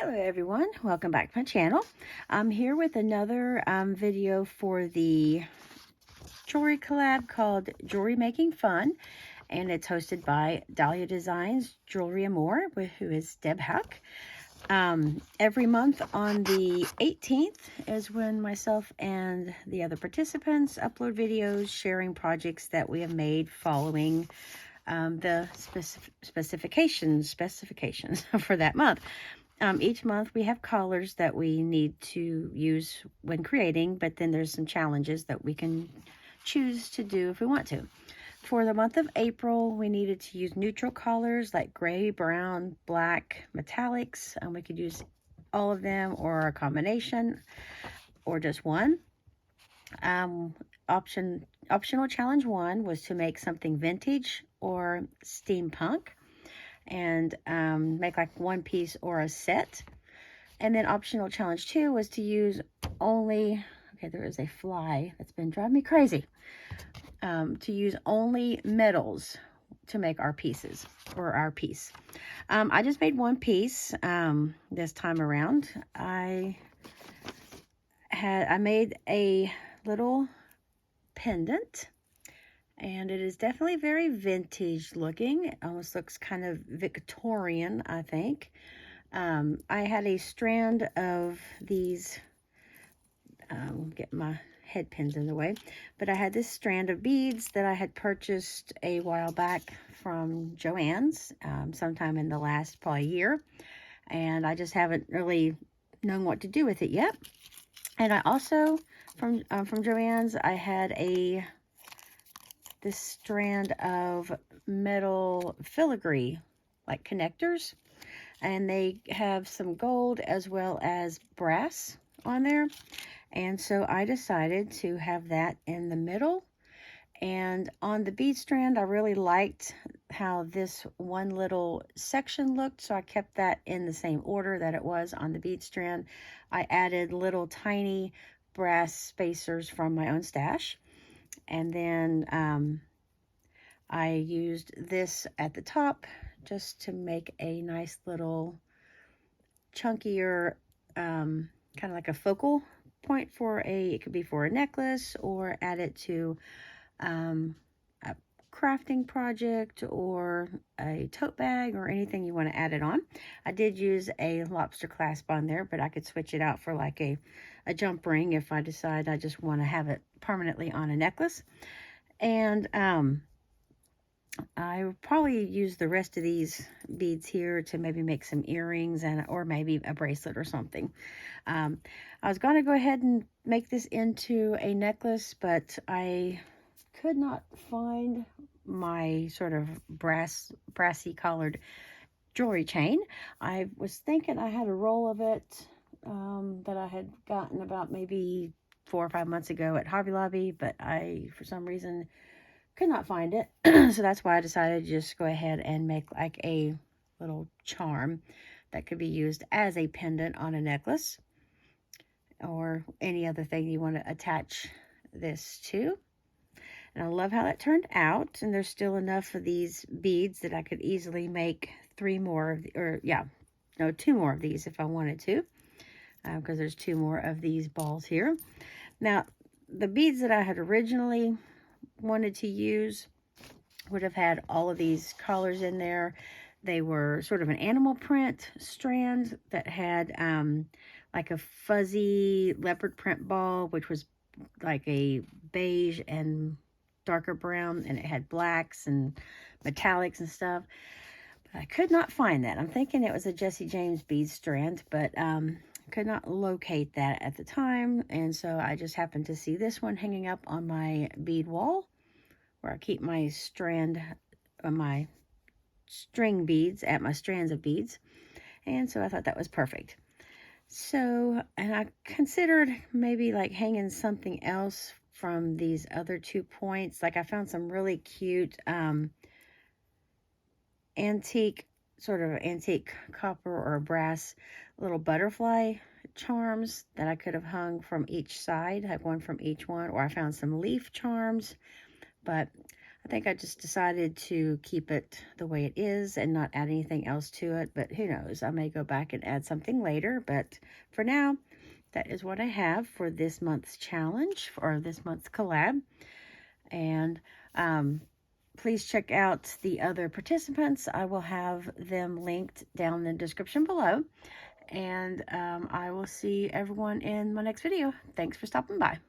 Hello everyone, welcome back to my channel. I'm here with another video for the jewelry collab called Jewelry Making Fun, and it's hosted by Dahlia Designs Jewelry and More, who is Deb Huck. Every month on the 18th is when myself and the other participants upload videos sharing projects that we have made following the specifications for that month. Each month we have colors that we need to use when creating, but then there's some challenges that we can choose to do if we want to. For the month of April, we needed to use neutral colors like gray, brown, black, metallics. We could use all of them or a combination or just one. Optional challenge 1 was to make something vintage or steampunk, and make like one piece or a set. And then optional challenge 2 was to use only, okay, there is a fly that's been driving me crazy, to use only metals to make our pieces or our piece. I just made one piece this time around. I made a little pendant, and it is definitely very vintage looking. It almost looks kind of Victorian, I think. I had a strand of these, get my head pins in the way, but I had this strand of beads that I had purchased a while back from Joann's, sometime in the last probably year, and I just haven't really known what to do with it yet. And I also, from Joann's, I had this strand of metal filigree, like connectors, and they have some gold as well as brass on there. And so I decided to have that in the middle. And on the bead strand, I really liked how this one little section looked, so I kept that in the same order that it was on the bead strand. I added little tiny brass spacers from my own stash. And then I used this at the top just to make a nice little chunkier, kind of like a focal point for it could be for a necklace, or add it to a crafting project or a tote bag or anything you want to add it on. I did use a lobster clasp on there, but I could switch it out for like a jump ring if I decide I just want to have it permanently on a necklace. And I will probably use the rest of these beads here to maybe make some earrings or maybe a bracelet or something. I was going to go ahead and make this into a necklace, but I could not find my sort of brassy colored jewelry chain. I was thinking I had a roll of it that I had gotten about maybe 4 or 5 months ago at Hobby Lobby, but I, for some reason, could not find it. So that's why I decided to just go ahead and make like a little charm that could be used as a pendant on a necklace or any other thing you want to attach this to. And I love how that turned out. And there's still enough of these beads that I could easily make 2 more of these if I wanted to, because there's 2 more of these balls here. Now, the beads that I had originally wanted to use would have had all of these colors in there. They were sort of an animal print strand that had like a fuzzy leopard print ball, which was like a beige and darker brown, and it had blacks and metallics and stuff. But I could not find that. I'm thinking it was a Jesse James bead strand, but could not locate that at the time. And so I just happened to see this one hanging up on my bead wall, where I keep my my string beads at my strands of beads. And so I thought that was perfect. So, and I considered maybe like hanging something else from these other 2 points. Like I found some really cute antique copper or brass little butterfly charms that I could have hung from each side, have one from each one, or I found some leaf charms, but I think I just decided to keep it the way it is and not add anything else to it, but who knows, I may go back and add something later. But for now, that is what I have for this month's challenge, or this month's collab. And please check out the other participants. I will have them linked down in the description below. And I will see everyone in my next video. Thanks for stopping by.